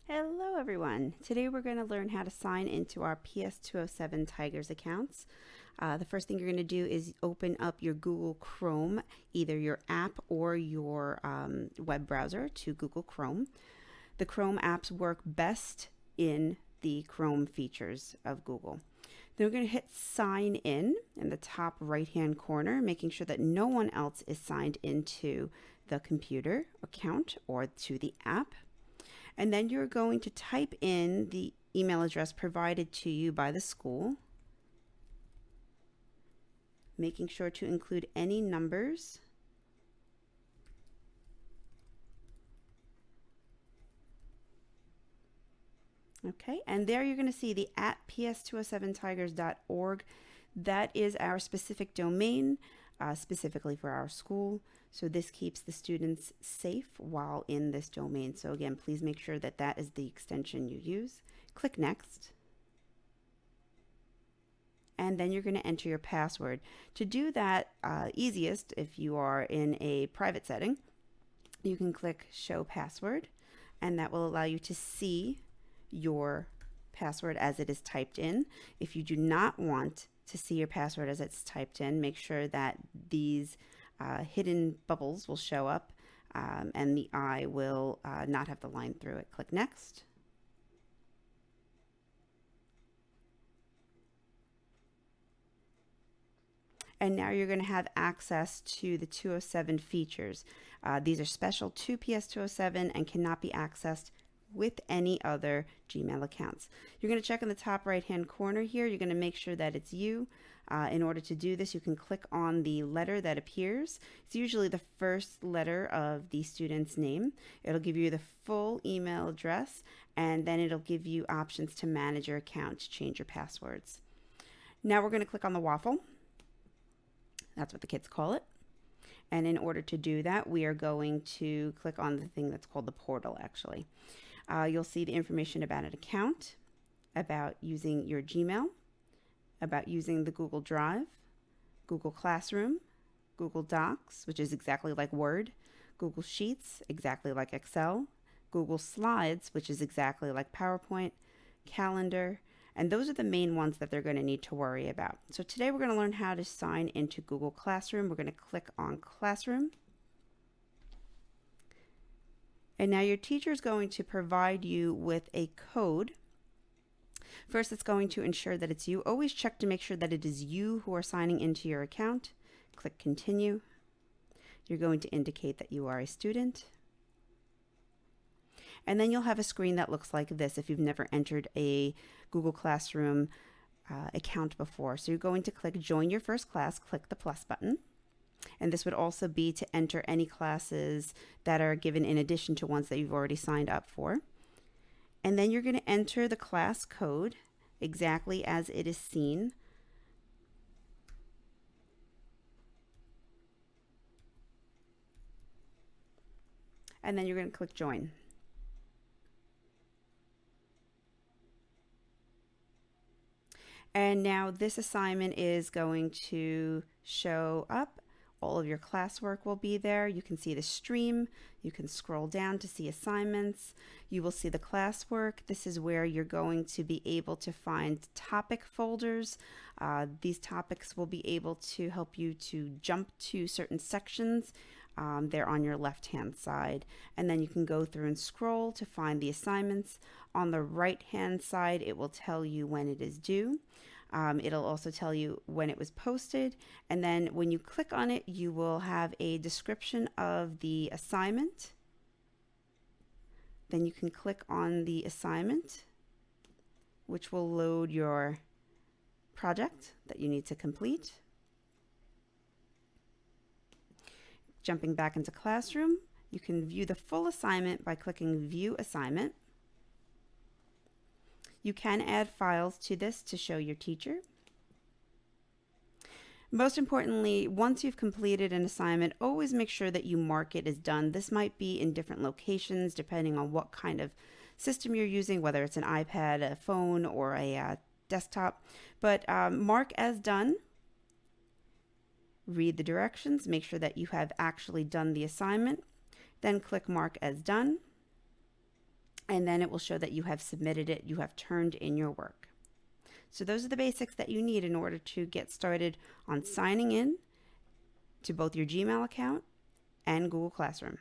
Hello everyone. Today we're going to learn how to sign into our PS207 Tigers accounts. The first thing you're going to do is open up your Google Chrome, either your app or your web browser to Google Chrome. The Chrome apps work best in the Chrome features of Google. Then we're going to hit sign in the top right hand corner, making sure that no one else is signed into the computer account or to the app. And then you're going to type in the email address provided to you by the school, making sure to include any numbers. Okay, and there you're going to see the at ps207tigers.org. That is our specific domain, specifically for our school. So this keeps the students safe while in this domain. So again, please make sure that that is the extension you use. Click Next. And then you're going to enter your password. To do that easiest, if you are in a private setting, you can click Show Password, and that will allow you to see your password as it is typed in. If you do not want to see your password as it's typed in, make sure that these hidden bubbles will show up and the I will not have the line through it. Click Next. And now you're going to have access to the 207 features. These are special to PS207 and cannot be accessed with any other Gmail accounts. You're going to check in the top right hand corner here. You're going to make sure that it's you. In order to do this, you can click on the letter that appears. It's usually the first letter of the student's name. It'll give you the full email address, and then it'll give you options to manage your account, to change your passwords. Now we're going to click on the waffle. That's what the kids call it. And in order to do that, we are going to click on the thing that's called the portal, actually. You'll see the information about an account, about using your Gmail, about using the Google Drive, Google Classroom, Google Docs, which is exactly like Word, Google Sheets, exactly like Excel, Google Slides, which is exactly like PowerPoint, Calendar, and those are the main ones that they're going to need to worry about. So today we're going to learn how to sign into Google Classroom. We're going to click on Classroom. And now your teacher is going to provide you with a code. First, it's going to ensure that it's you. Always check to make sure that it is you who are signing into your account. Click Continue. You're going to indicate that you are a student. And then you'll have a screen that looks like this if you've never entered a Google Classroom account before. So you're going to click Join Your First Class, click the plus button. And this would also be to enter any classes that are given in addition to ones that you've already signed up for. And then you're going to enter the class code exactly as it is seen. And then you're going to click Join. And now this assignment is going to show up. All of your classwork will be there. You can see the stream. You can scroll down to see assignments. You will see the classwork. This is where you're going to be able to find topic folders. These topics will be able to help you to jump to certain sections. They're on your left-hand side. And then you can go through and scroll to find the assignments. On the right-hand side, it will tell you when it is due. It'll also tell you when it was posted, and then when you click on it, you will have a description of the assignment. Then you can click on the assignment, which will load your project that you need to complete. Jumping back into Classroom, you can view the full assignment by clicking View Assignment. You can add files to this to show your teacher. Most importantly, once you've completed an assignment, always make sure that you mark it as done. This might be in different locations depending on what kind of system you're using, whether it's an iPad, a phone, or a desktop. But mark as done. Read the directions, make sure that you have actually done the assignment. Then click Mark as Done. and then it will show that you have submitted it, you have turned in your work. So those are the basics that you need in order to get started on signing in to both your Gmail account and Google Classroom.